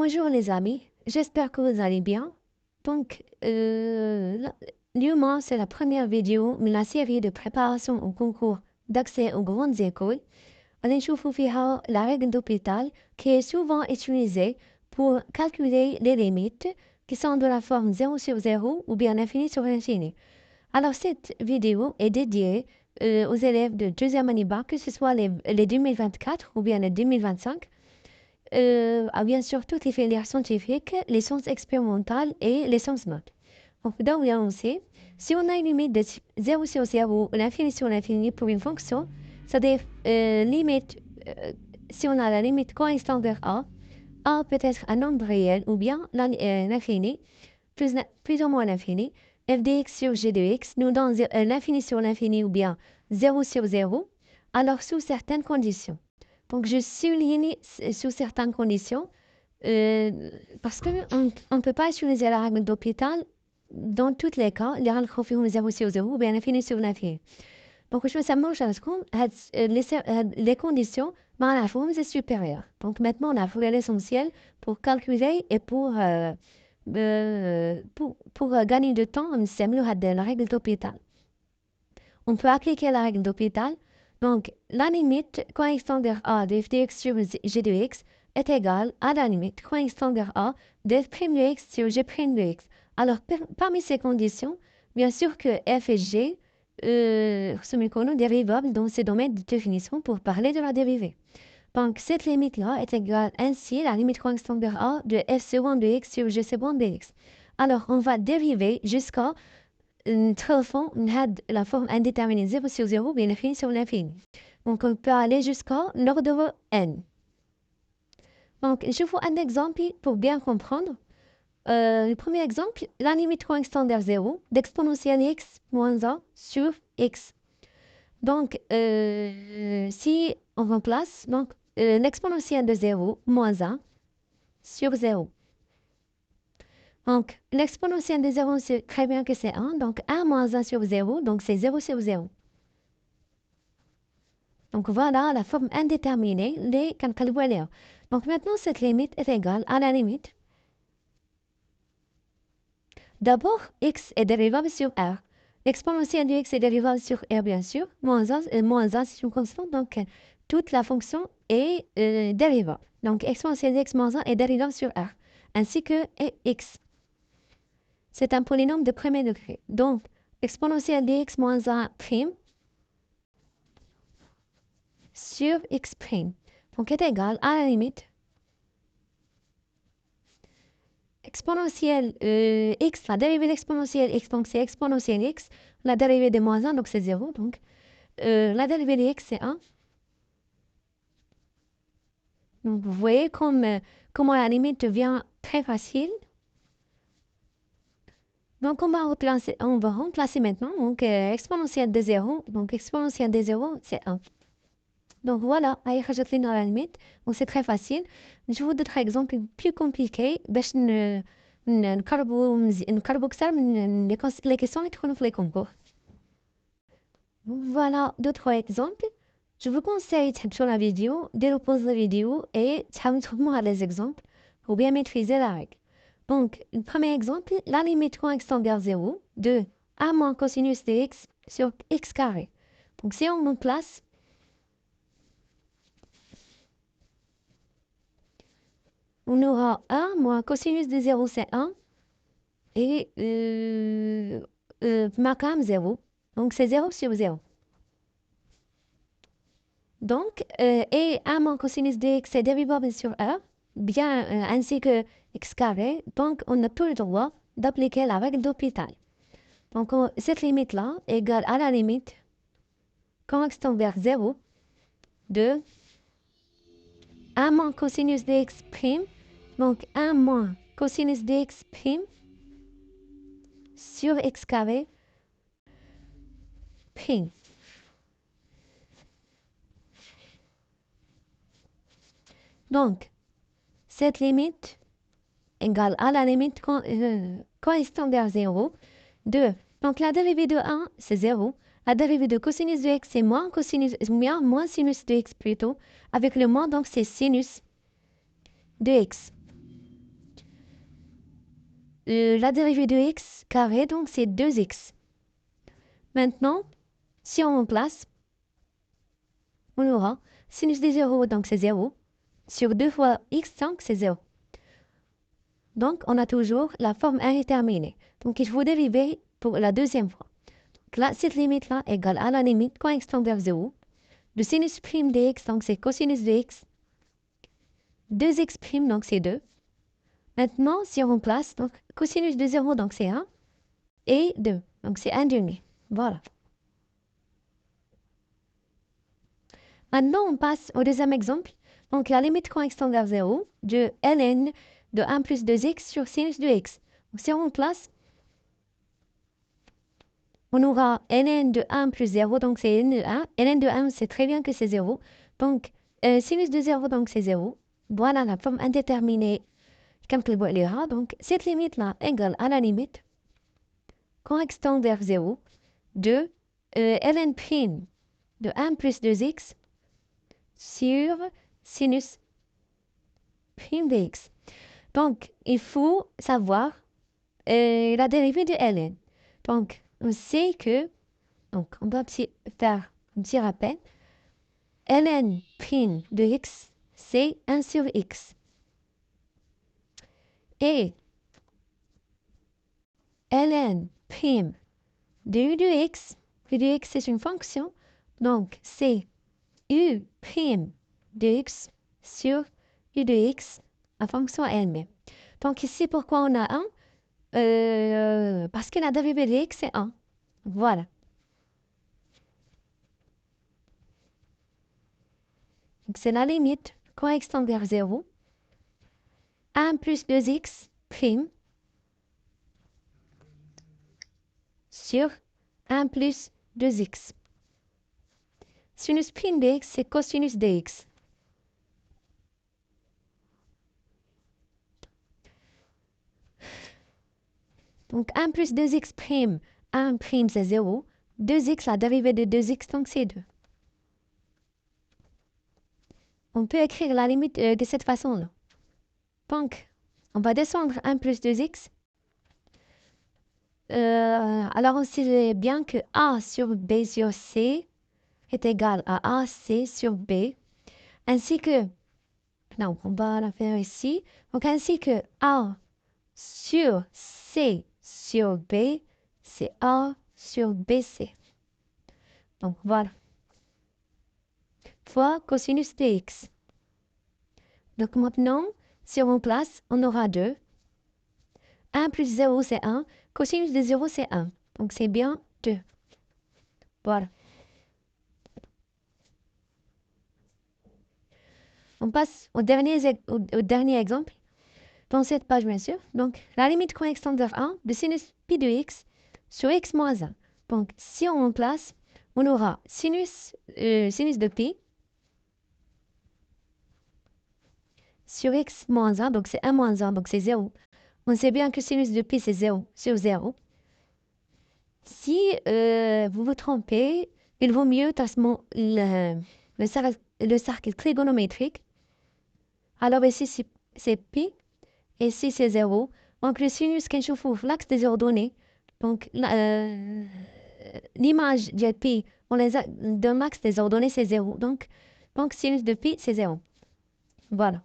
Bonjour les amis, j'espère que vous allez bien. Donc, Luma, c'est la première vidéo de la série de préparation au concours d'accès aux grandes écoles. On trouve فيها la règle d'hôpital qui est souvent utilisée pour calculer les limites qui sont de la forme 0 sur 0 ou bien infini sur infini. Alors, cette vidéo est dédiée aux élèves de deuxième année bac, que ce soit les 2024 ou bien les 2025. Bien sûr toutes les filières scientifiques, les sciences expérimentales et les sciences maths. Donc, on sait, si on a une limite de 0 sur 0 ou l'infini sur l'infini pour une fonction, ça veut dire limite, si on a la limite constante vers A peut être un nombre réel ou bien l'infini, plus ou moins l'infini, f de x sur g de x nous donne l'infini sur l'infini ou bien 0 sur 0, alors sous certaines conditions. Donc, je souligne sous certaines conditions parce qu'on ne peut pas utiliser la règle d'hôpital dans tous les cas. Les règles confirment 0 sur 0 ou bien l'infini sur l'infini. Donc, je me sens les conditions dans la forme c'est supérieur. Donc, maintenant, on a fait l'essentiel pour calculer et pour gagner du temps, on s'aime la règle d'hôpital. On peut appliquer la règle d'hôpital. Donc, la limite constante de A de f de x sur g de x est égale à la limite constante de A de f' de x sur g' de x. Alors, parmi ces conditions, bien sûr que f et g sont dérivables dans ces domaines de définition pour parler de la dérivée. Donc, cette limite-là est égale ainsi à la limite constante de A de f seconde de x sur g seconde de x. Alors, on va dériver jusqu'à la forme indéterminée 0 sur 0 bien l'infini sur l'infini. Donc, on peut aller jusqu'à l'ordre n. Donc, je vous un exemple pour bien comprendre. Le premier exemple, la limite constante de 0 d'exponentielle x moins 1 sur x. Donc, si on remplace l'exponentielle de 0 moins 1 sur 0. Donc, l'exponentielle de 0, c'est très bien que c'est 1. Donc, 1 moins 1 sur 0, donc c'est 0 sur 0. Donc, voilà la forme indéterminée des calculs. Donc, maintenant, cette limite est égale à la limite. D'abord, x est dérivable sur r. L'exponentielle de x est dérivable sur r, bien sûr. Moins 1, c'est une constante. Donc, toute la fonction est dérivable. Donc, exponentielle de x moins 1 est dérivable sur r, ainsi que x. C'est un polynôme de premier degré. Donc, exponentielle de x moins 1 prime sur x prime. Donc, est égal à la limite exponentielle x, la dérivée de l'exponentielle x, donc c'est exponentielle x, la dérivée de moins 1, donc c'est 0. Donc, la dérivée de x, c'est 1. Donc, vous voyez comment la limite devient très facile. Donc, on va remplacer maintenant. Donc, exponentielle de 0. Donc, exponentielle de 0, c'est 1. Donc, voilà, à y rajouter dans la limite. Donc, c'est très facile. Je vous donne un exemple plus compliqué. باش نقربوا أكثر من les questions qui يدخلوا في les concours. Voilà d'autres exemples. Je vous conseille de sur la vidéo, de reposer la vidéo et de les exemples pour bien maîtriser la règle. Donc, le premier exemple, la limite constante vers 0 de a moins cosinus de x sur x carré. Donc, si on remplace, on aura 1 moins cosinus de 0, c'est 1. Et macam 0. Donc, c'est 0 sur 0. Donc, et 1 moins cosinus de x est dérivable sur r, bien ainsi que x carré. Donc, on a tout le droit d'appliquer la règle d'hôpital. Donc, cette limite-là est égale à la limite constante vers 0 de 1 moins cosinus de x prime. Donc, 1 moins cosinus de x prime sur x carré prime. Donc, cette limite égale à la limite constante vers 0 de, donc la dérivée de 1, c'est 0. La dérivée de cosinus de x, c'est moins sinus de x plutôt. Avec le moins, donc c'est sinus de x. la dérivée de x carré, donc c'est 2x. Maintenant, si on remplace, on aura sinus de 0, donc c'est 0, sur 2 fois x, donc c'est 0. Donc, on a toujours la forme indéterminée. Donc, il faut dériver pour la deuxième fois. Donc là, cette limite-là égale à la limite quand x tend vers 0. Le sinus prime de x, donc c'est cosinus de x. 2x prime, donc c'est 2. Maintenant, si on remplace, donc cosinus de 0, donc c'est 1. Et 2, donc c'est 1 demi. Voilà. Maintenant, on passe au deuxième exemple. Donc, la limite quand x tend vers 0 de ln de 1 plus 2x sur sinus de x. Donc, si on remplace, on aura ln de 1 plus 0, donc c'est ln de 1. ln de 1, c'est très bien que c'est 0. Donc, sinus de 0, donc c'est 0. Voilà la forme indéterminée comme tu le verras. Donc, cette limite-là égale à la limite quand x tend vers 0 de ln prime de 1 plus 2x sur sinus prime de x. Donc, il faut savoir la dérivée de ln. Donc, on sait que, donc, on doit faire un petit rappel. ln prime de x, c'est 1 sur x. Et ln prime de u de x, u de x c'est une fonction, donc c'est u prime de x sur u de x, la fonction elle-même. Donc ici, pourquoi on a 1? Parce que la dérivée de x, c'est 1. Voilà. Donc c'est la limite quand x tend vers 0. 1 plus 2x prime sur 1 plus 2x. Sinus prime de x, c'est cosinus de x. Donc 1 plus 2x prime, 1 prime c'est 0. 2x, la dérivée de 2x, donc c'est 2. On peut écrire la limite de cette façon-là. Donc, on va descendre 1 plus 2x. Alors, on sait bien que A sur B sur C est égal à AC sur B, ainsi que, non, on va la faire ici, donc ainsi que A sur C sur B, c'est A sur BC. Donc, voilà. Fois cosinus de x. Donc, maintenant, si on remplace, on aura 2. 1 plus 0, c'est 1. Cosinus de 0, c'est 1. Donc, c'est bien 2. Voilà. On passe au dernier exemple, dans cette page, bien sûr. Donc, la limite quand x tend vers 1 de sinus pi de x sur x moins 1. Donc, si on remplace, on aura sinus de pi sur x moins 1, donc c'est 1 moins 1, donc c'est 0. On sait bien que sinus de pi, c'est 0 sur 0. Si vous vous trompez, il vaut mieux tasser le cercle trigonométrique. Alors ici, c'est pi, et ici, c'est 0. Donc, le sinus qui chauffe l'axe des ordonnées. Donc, l'image de pi dans l'axe des ordonnées, c'est 0. Donc, sinus de pi, c'est 0. Voilà.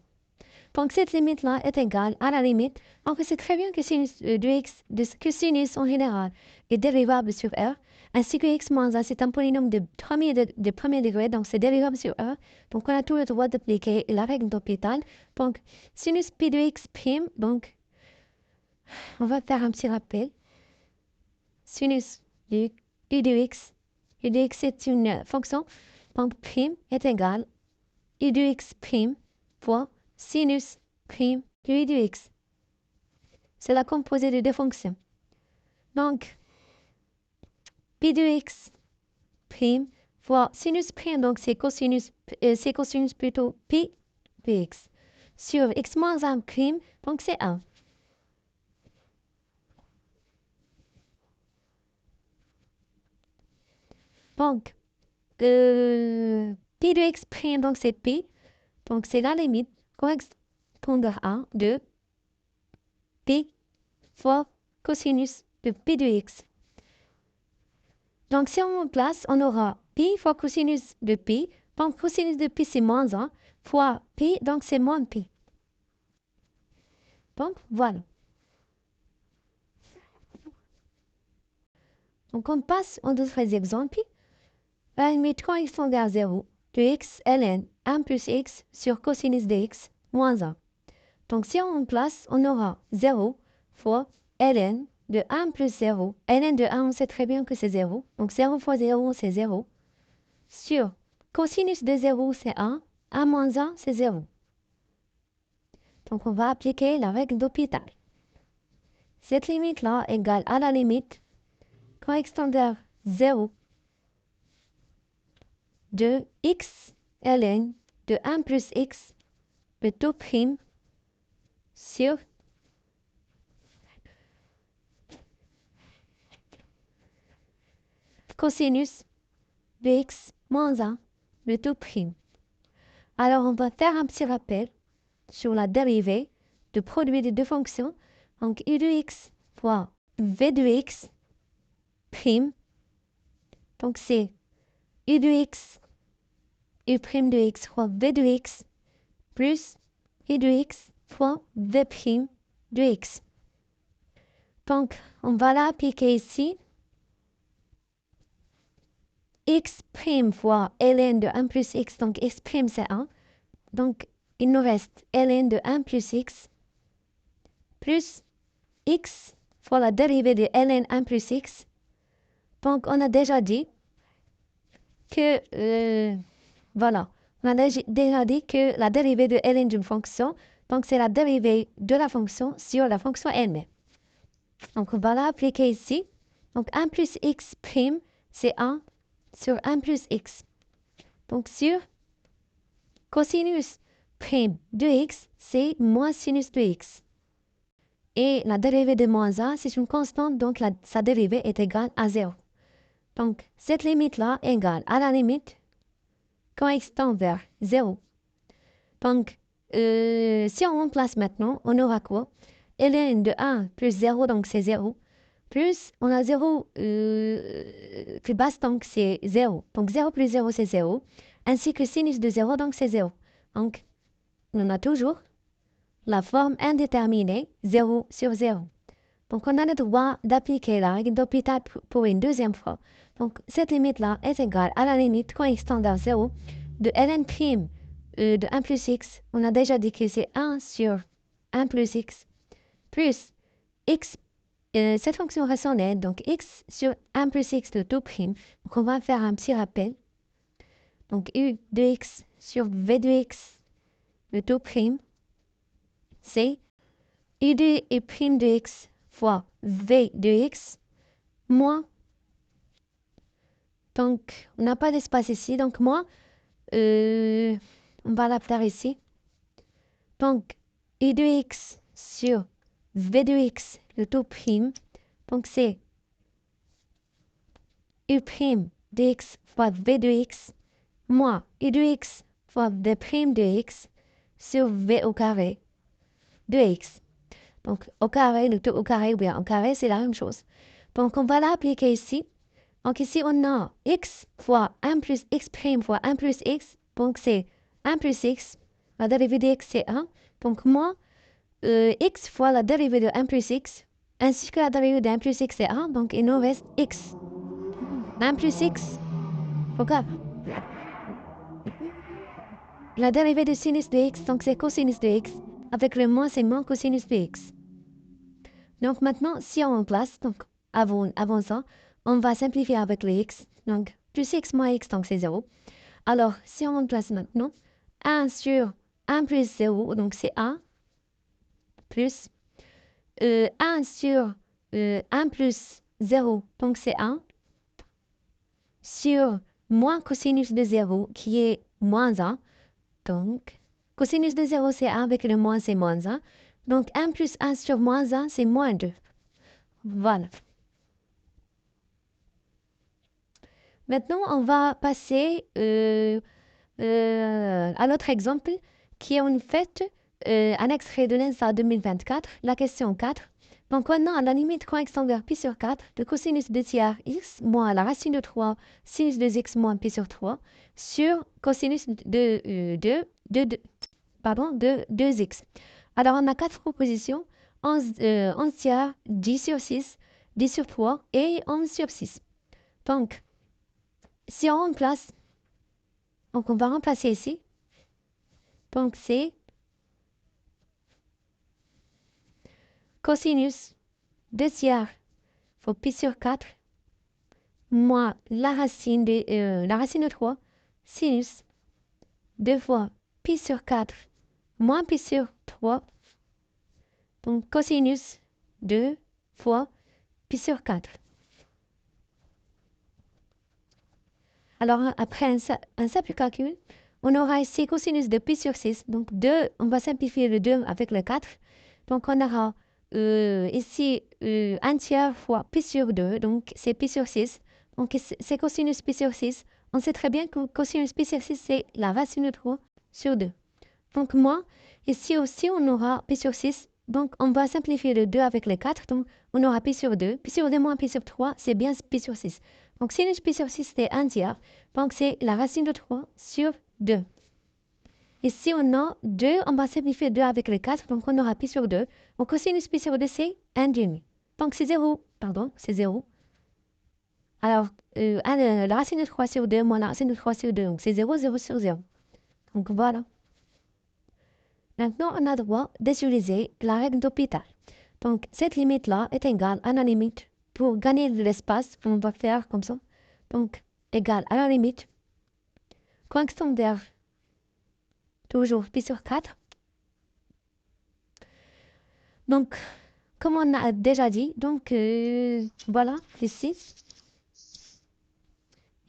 Donc, cette limite-là est égale à la limite. Donc, c'est très bien que sinus de x, que sinus en général est dérivable sur R, ainsi que x moins 1, c'est un polynôme de premier degré, donc c'est dérivable sur R. Donc, on a tout le droit d'appliquer la règle d'Hopital. Donc, sinus pi de x prime, donc, on va faire un petit rappel. Sinus de u de x, u de x est une fonction, donc prime est égal u de x prime fois sinus prime de u de x. C'est la composée de deux fonctions. Donc, pi de x prime fois sinus prime, donc c'est cosinus plutôt pi de x, sur x moins 1 prime, donc c'est 1. Donc, pi de x prime, donc c'est pi, donc c'est la limite quand x tend vers 1 de pi fois cosinus de pi de x. Donc, si on remplace, on aura pi fois cosinus de pi. Donc, cosinus de pi, c'est moins 1 fois pi, donc c'est moins pi. Donc, voilà. Donc, on passe aux autres exemples. À la limite, quand x tend vers 0, de x ln 1 plus x sur cosinus de x moins 1. Donc, si on remplace, on aura 0 fois ln de 1 plus 0. ln de 1, on sait très bien que c'est 0. Donc, 0 fois 0, c'est 0. Sur cosinus de 0, c'est 1. 1 moins 1, c'est 0. Donc, on va appliquer la règle d'Hopital. Cette limite-là égale à la limite, quand x tend vers 0, de x ln de 1 plus x de tout prime sur cosinus de x moins 1 de tout prime. Alors, on va faire un petit rappel sur la dérivée du produit des deux fonctions. Donc, u de x fois v de x prime. Donc, c'est u de x, u prime de x fois v de x plus u de x fois v prime de x. Donc, on va l'appliquer ici. X prime fois ln de 1 plus x, donc x prime c'est 1. Donc, il nous reste ln de 1 plus x plus x fois la dérivée de ln 1 plus x. Donc, on a déjà dit que, voilà, on a déjà dit que la dérivée de ln d'une fonction, donc c'est la dérivée de la fonction sur la fonction elle-même. Donc, on va l'appliquer ici. Donc, 1 plus x prime, c'est 1 sur 1 plus x. Donc, sur cosinus prime de x, c'est moins sinus de x. Et la dérivée de moins 1, c'est une constante, donc sa dérivée est égale à 0. Donc, cette limite-là est égale à la limite quand x tend vers 0. Donc, si on remplace maintenant, on aura quoi? ln de 1 plus 0, donc c'est 0. Plus, on a 0 plus basse, donc c'est 0. Donc, 0 plus 0, c'est 0. Ainsi que sinus de 0, donc c'est 0. Donc, on a toujours la forme indéterminée 0 sur 0. Donc, on a le droit d'appliquer la règle d'Hopital pour une deuxième fois. Donc, cette limite-là est égale à la limite quand x tend vers 0 de ln prime de 1 plus x. On a déjà dit que c'est 1 sur 1 plus x plus x. Cette fonction rationnelle, donc x sur 1 plus x de tout prime. Donc, on va faire un petit rappel. Donc, u de x sur v de x de tout prime, c'est u de et prime de x fois v de x moins. Donc, on n'a pas d'espace ici. Donc, moins, on va la faire ici. Donc, u de x sur v de x de tout prime. Donc, c'est u prime de x fois v de x moins u de x fois v prime de x sur v au carré de x. Donc, au carré, le tout au carré ou bien au carré, c'est la même chose. Donc, on va l'appliquer ici. Donc, ici, on a x fois 1 plus x prime fois 1 plus x. Donc, c'est 1 plus x. La dérivée de x, c'est 1. Donc, moins x fois la dérivée de 1 plus x. Ainsi que la dérivée de 1 plus x, c'est 1. Donc, il nous reste x. 1 plus x. Regarde. La dérivée de sinus de x, donc c'est cosinus de x. Avec le moins, c'est moins cosinus de x. Donc maintenant, si on remplace, donc avant ça, on va simplifier avec le x. Donc, plus x moins x, donc c'est 0. Alors, si on remplace maintenant, 1 sur 1 plus 0, donc c'est 1, plus 1 sur 1 plus 0, donc c'est 1, sur moins cosinus de 0, qui est moins 1. Donc, cosinus de 0, c'est 1, avec le moins, c'est moins 1. Donc, 1 plus 1 sur moins 1, c'est moins 2. Voilà. Maintenant, on va passer à l'autre exemple qui est en fait un extrait de l'ENSA 2024, la question 4. Donc maintenant, à la limite, quand x tend vers pi sur 4, le cosinus 2 tiers x moins la racine de 3 sinus de x moins pi sur 3 sur cosinus de 2x. Alors, on a 4 propositions, 11 tiers, 10 sur 6, 10 sur 3 et 11 sur 6. Donc, si on remplace, donc on va remplacer ici. Donc, c'est cosinus 2 tiers fois pi sur 4 moins la racine de 3 sinus 2 fois pi sur 4 moins pi sur 3. Donc, cosinus 2 fois pi sur 4. Alors, après un simple calcul, on aura ici cosinus de pi sur 6. Donc, 2, on va simplifier le 2 avec le 4. Donc, on aura ici 1 tiers fois pi sur 2. Donc, c'est pi sur 6. Donc, c'est cosinus pi sur 6. On sait très bien que cosinus pi sur 6, c'est la racine de 3 sur 2. Donc, moins, ici aussi, on aura pi sur 6. Donc, on va simplifier le 2 avec le 4. Donc, on aura pi sur 2. Pi sur 2 moins pi sur 3, c'est bien pi sur 6. Donc, sinus pi sur 6, c'est 1 tiers. Donc, c'est la racine de 3 sur 2. Ici, on a 2. On va simplifier 2 avec le 4. Donc, on aura pi sur 2. Donc, cosinus pi sur 2, c'est 1 demi. Donc, c'est 0. Pardon, c'est 0. Alors, la racine de 3 sur 2 moins la racine de 3 sur 2. Donc, c'est 0, 0 sur 0. Donc, voilà. Maintenant, on a droit d'utiliser la règle d'Hopital. Donc, cette limite-là est égale à la limite. Pour gagner de l'espace, on va faire comme ça. Donc, égale à la limite. Quand x tend vers toujours pi sur 4. Donc, comme on a déjà dit, donc voilà, ici.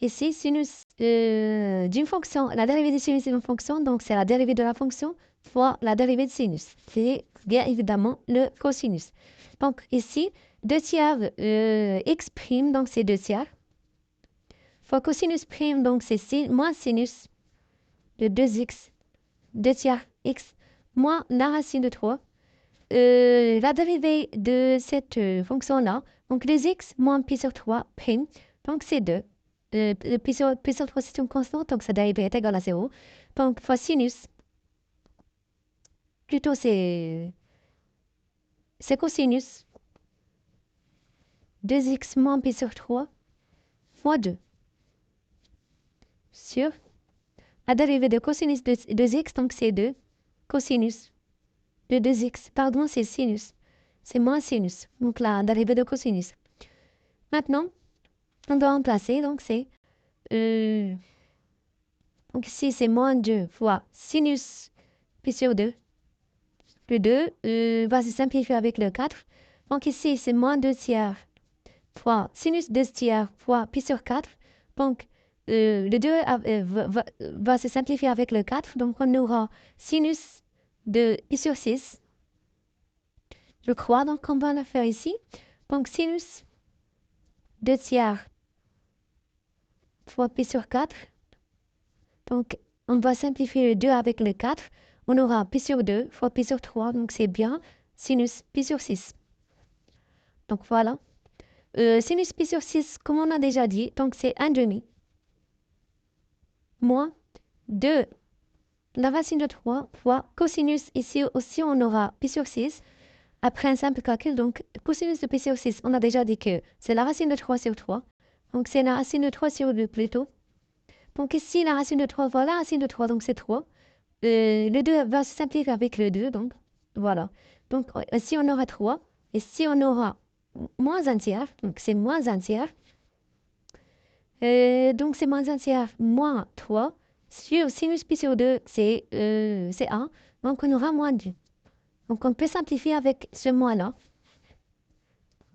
Ici, sinus d'une fonction, la dérivée de sinus d'une fonction, donc c'est la dérivée de la fonction fois la dérivée de sinus. C'est bien évidemment le cosinus. Donc ici, 2 tiers x prime, donc c'est 2 tiers, fois cosinus prime, donc c'est moins sinus de 2x, 2 tiers x, moins la racine de 3. La dérivée de cette fonction-là, donc 2x moins pi sur 3 prime, donc c'est 2. Pi sur 3, c'est une constante, donc sa dérivée est égale à 0. Donc, fois sinus, plutôt c'est cosinus 2x moins pi sur 3 fois 2 sur la dérivée de cosinus de 2x, donc c'est 2 cosinus de 2x. Pardon, c'est sinus. C'est moins sinus, donc la dérivée de cosinus. Maintenant, on doit remplacer, donc c'est donc ici, c'est moins 2 fois sinus pi sur 2. Le 2 va se simplifier avec le 4. Donc ici, c'est moins 2 tiers fois sinus 2 tiers fois pi sur 4. Donc, le 2 va se simplifier avec le 4. Donc, on aura sinus de pi sur 6. Je crois, donc on va le faire ici. Donc, sinus 2 tiers fois pi sur 4. Donc, on va simplifier le 2 avec le 4. On aura pi sur 2 fois pi sur 3. Donc, c'est bien sinus pi sur 6. Donc, voilà. Sinus pi sur 6, comme on a déjà dit, donc c'est 1 demi. Moins 2, la racine de 3 fois cosinus. Ici aussi, on aura pi sur 6. Après un simple calcul, donc cosinus de pi sur 6, on a déjà dit que c'est la racine de 3 sur 3. Donc, c'est la racine de 3 sur 2 plutôt. Donc ici, la racine de 3, voilà la racine de 3, donc c'est 3. Le 2 va se simplifier avec le 2, donc voilà. Donc ici, on aura 3. Ici, on aura moins 1 tiers, donc c'est moins 1 tiers. Donc c'est moins 1 tiers, moins 3. Sur sinus pi sur 2, c'est 1. Donc on aura moins 2. Donc on peut simplifier avec ce moins-là.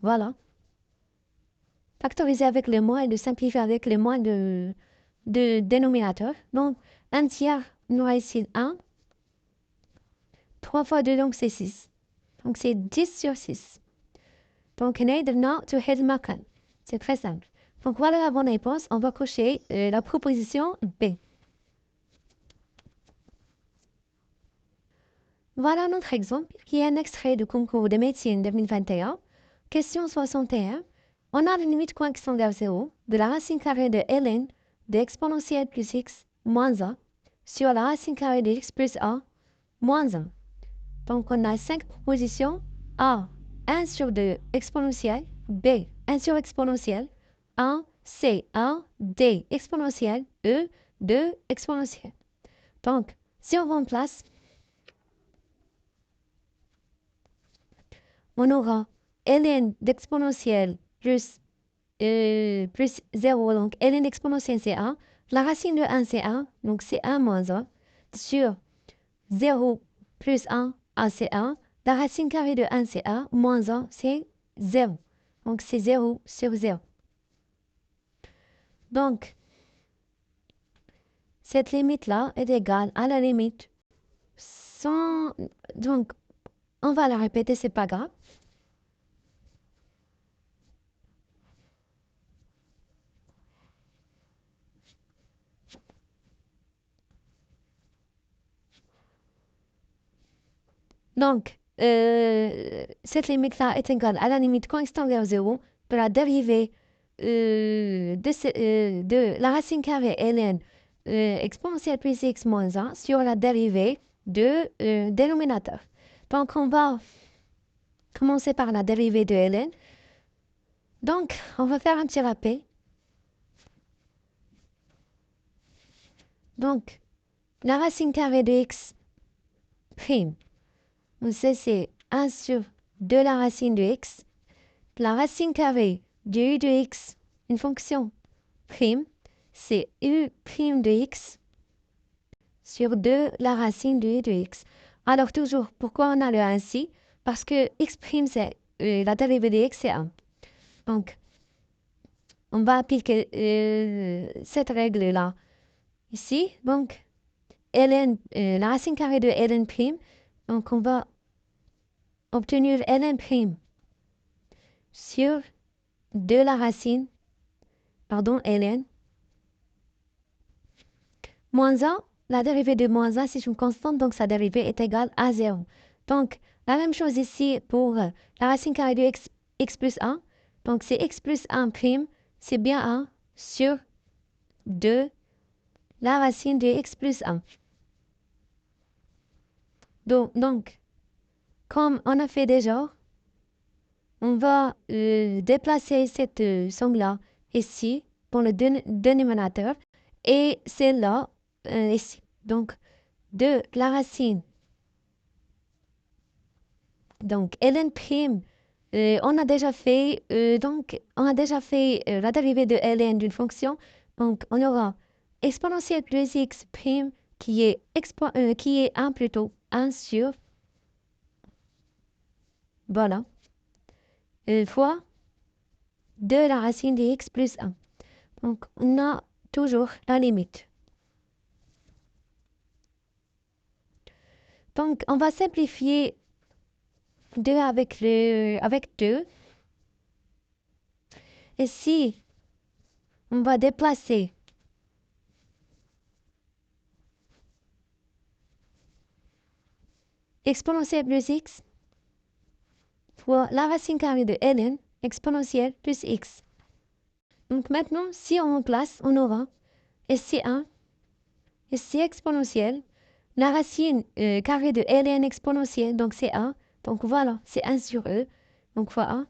Voilà. Factoriser avec le moins et de simplifier avec le moins de dénominateur. Donc, 1 tiers, on aura ici 1. 3 fois 2, donc c'est 6. Donc, c'est 10 sur 6. Donc, now to maken. C'est très simple. Donc, voilà la bonne réponse. On va cocher la proposition B. Voilà notre exemple qui est un extrait du concours de médecine 2021. Question 61. On a la limite coexistante vers 0 de la racine carrée de ln de exponentielle plus x moins 1 sur la racine carrée de x plus 1 moins 1. Donc, on a 5 propositions. A, 1 sur 2 exponentielle. B, 1 sur exponentielle. 1, C, 1, D, exponentielle. E, 2, exponentielle. Donc, si on remplace, on aura ln d'exponentielle plus 0, donc ln exponentielle c'est 1. La racine de 1 c'est 1, donc c'est 1 moins 1. Sur 0 plus 1, c'est 1. La racine carrée de 1 c'est 1, moins 1 c'est 0. Donc c'est 0 sur 0. Donc, cette limite-là est égale à la limite sans... Donc, on va la répéter, c'est pas grave. Donc, cette limite-là est égale à la limite constante vers 0 de la dérivée de la racine carrée ln exponentielle plus x moins 1 sur la dérivée de dénominateur. Donc, on va commencer par la dérivée de ln. Donc, on va faire un petit rappel. Donc, la racine carrée de x prime, on sait c'est 1 sur 2 la racine de x. La racine carrée de u de x, une fonction prime, c'est u prime de x sur 2 la racine de u de x. Alors toujours, pourquoi on a le ainsi? Parce que x prime, c'est la dérivée de x, c'est 1. Donc, on va appliquer cette règle-là ici. Donc, ln, la racine carrée de ln prime, donc on va obtenir ln prime sur 2 la racine, ln, moins 1, la dérivée de moins 1, c'est une constante, donc sa dérivée est égale à 0. Donc, la même chose ici pour la racine carrée de x plus 1. Donc, c'est x plus 1 prime, c'est bien 1 sur 2 la racine de x plus 1. Donc, comme on a fait déjà, on va déplacer cette somme-là ici pour le dénominateur et celle-là ici. Donc, de la racine. Donc, ln prime, on a déjà fait la dérivée de ln d'une fonction. Donc, on aura exponentielle plus x prime qui est 1 plutôt, 1 sur, voilà, fois 2 la racine de x plus 1. Donc, on a toujours la limite. Donc, on va simplifier 2 avec 2. Et si on va déplacer exponentielle plus x fois la racine carrée de ln exponentielle plus x. Donc maintenant, si on remplace, on aura SC1, SC exponentielle, la racine carrée de ln exponentielle, donc c'est 1. Donc voilà, c'est 1 sur e, donc fois 1.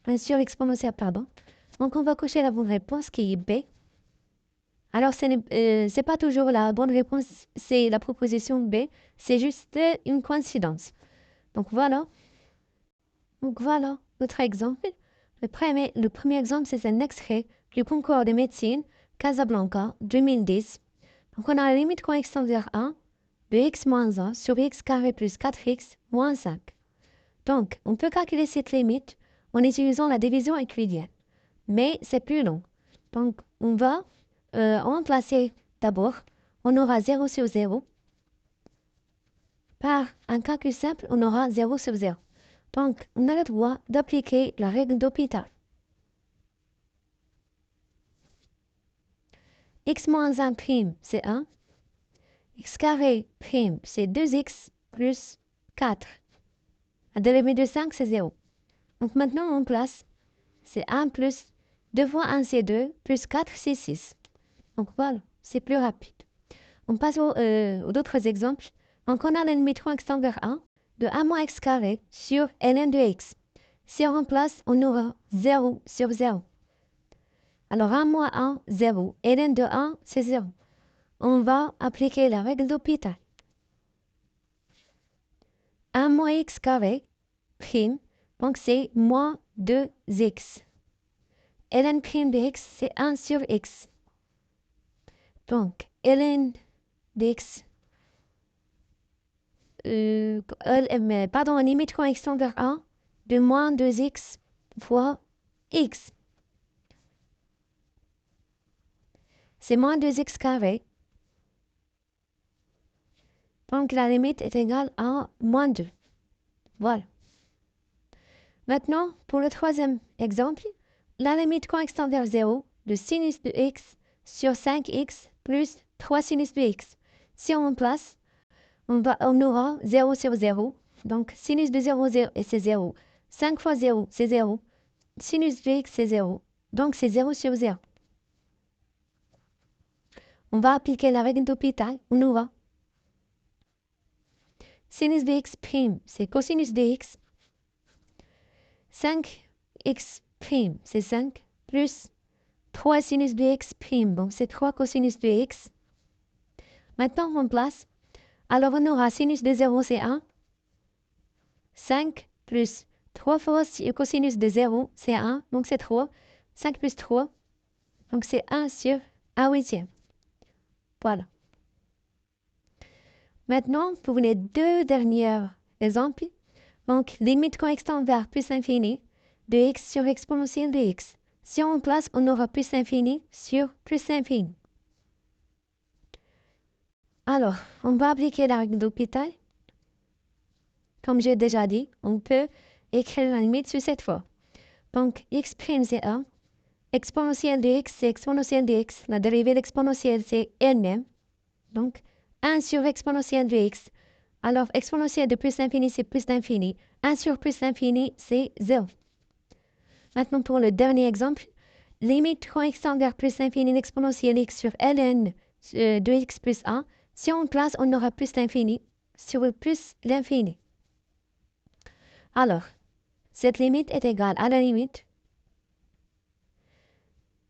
1 sur exponentielle, pardon. Donc on va cocher la bonne réponse qui est B. Alors ce n'est pas toujours la bonne réponse, c'est la proposition B, c'est juste une coïncidence. Donc voilà. Notre exemple. Le premier exemple, c'est un extrait du concours de médecine Casablanca 2010. Donc, on a la limite coexistante vers 1 de x moins 1 sur x carré plus 4x moins 5. Donc, on peut calculer cette limite en utilisant la division euclidienne. Mais c'est plus long. Donc, on va remplacer d'abord, on aura 0 sur 0. Par un calcul simple, on aura 0 sur 0. Donc, on a le droit d'appliquer la règle d'Hopital. X moins 1 prime, c'est 1. X carré prime, c'est 2x plus 4. La dérivée de 5, c'est 0. Donc maintenant, on place, c'est 1 plus 2 fois 1, c'est 2, plus 4, c'est 6. Donc voilà, c'est plus rapide. On passe aux autres exemples. Donc on a la limite 3x tend vers 1 de 1 moins x carré sur ln de x. Si on remplace, on aura 0 sur 0. Alors 1 moins 1, 0. ln de 1, c'est 0. On va appliquer la règle d'Hôpital. 1 moins x carré, prime, donc c'est moins 2x. ln prime de x, c'est 1 sur x. Donc, ln de x, pardon, on limite quand x tend vers 1 de moins 2x fois x. C'est moins 2x carré. Donc, la limite est égale à moins 2. Voilà. Maintenant, pour le troisième exemple, la limite quand x tend vers 0 de sinus de x sur 5x plus 3 sinus de x. Si on remplace, on aura 0 sur 0. Donc, sinus de 0, c'est 0. 5 fois 0, c'est 0. Sinus de x, c'est 0. Donc, c'est 0 sur 0. On va appliquer la règle d'Hôpital. On aura sinus de x prime, c'est cosinus de x. 5x prime, c'est 5, plus 3 sinus de x prime, donc c'est 3 cosinus de x. Maintenant, on remplace. Alors, on aura sinus de 0, c'est 1. 5 plus 3 fois cosinus de 0, c'est 1, donc c'est 3. 5 plus 3, donc c'est 1 sur 1 huitième. Voilà. Maintenant, pour les deux derniers exemples, donc limite quand x tend vers plus infini de x sur exponentielle de x. Si on remplace, on aura plus infini sur plus infini. Alors, on va appliquer la règle d'Hôpital. Comme j'ai déjà dit, on peut écrire la limite sur cette fois. Donc, x prime c'est 1. Exponentielle de x, c'est exponentielle de x. La dérivée de l'exponentielle, c'est elle-même. Donc, 1 sur exponentielle de x. Alors, exponentielle de plus infini, c'est plus d'infini. 1 sur plus infini, c'est 0. Maintenant, pour le dernier exemple, limite quand x tend vers plus infini l'exponentielle x sur ln de x plus 1. Si on place, on aura plus d'infini sur plus l'infini. Alors, cette limite est égale à la limite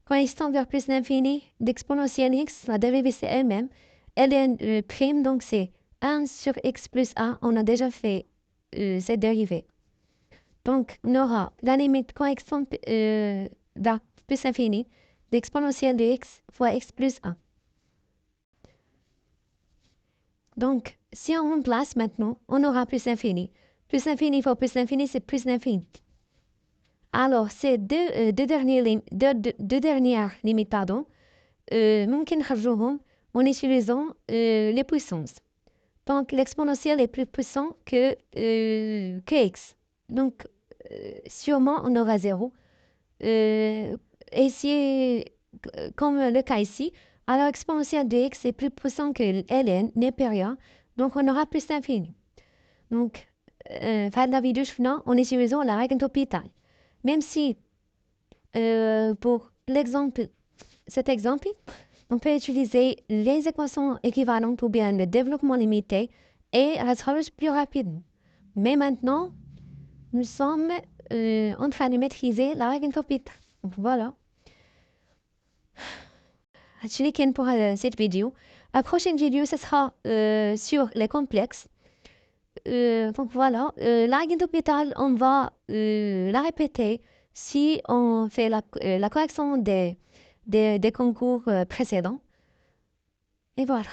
quand x tend vers plus l'infini d'exponentielle x, la dérivée c'est elle-même. ln prime, donc c'est 1 sur x plus 1. On a déjà fait cette dérivée. Donc, on aura la limite quand x tend vers plus infini d'exponentielle de x fois x plus 1. Donc, si on remplace maintenant, on aura plus infini. Plus infini fois plus infini, c'est plus l'infini. Alors, ces deux dernières limites, ممكن نخرجوهم en utilisant les puissances. Donc, l'exponentielle est plus puissant que x. Donc, sûrement, on aura 0. Et si, comme le cas ici, alors exponentielle de x est plus puissant que ln, n'est pas rien. Donc, on aura plus d'infini. Donc, fin de la vidéo, en utilisant la règle d'Hôpital. Même si, pour cet exemple, on peut utiliser les équations équivalentes ou bien le développement limité et rattrapage plus rapidement. Mais maintenant, nous sommes en train de maîtriser la règle d'Hôpital. Voilà. C'est pour cette vidéo. La prochaine vidéo, ce sera sur les complexes. Donc voilà, la règle d'Hôpital, on va la répéter si on fait la correction des concours précédents. Et voilà.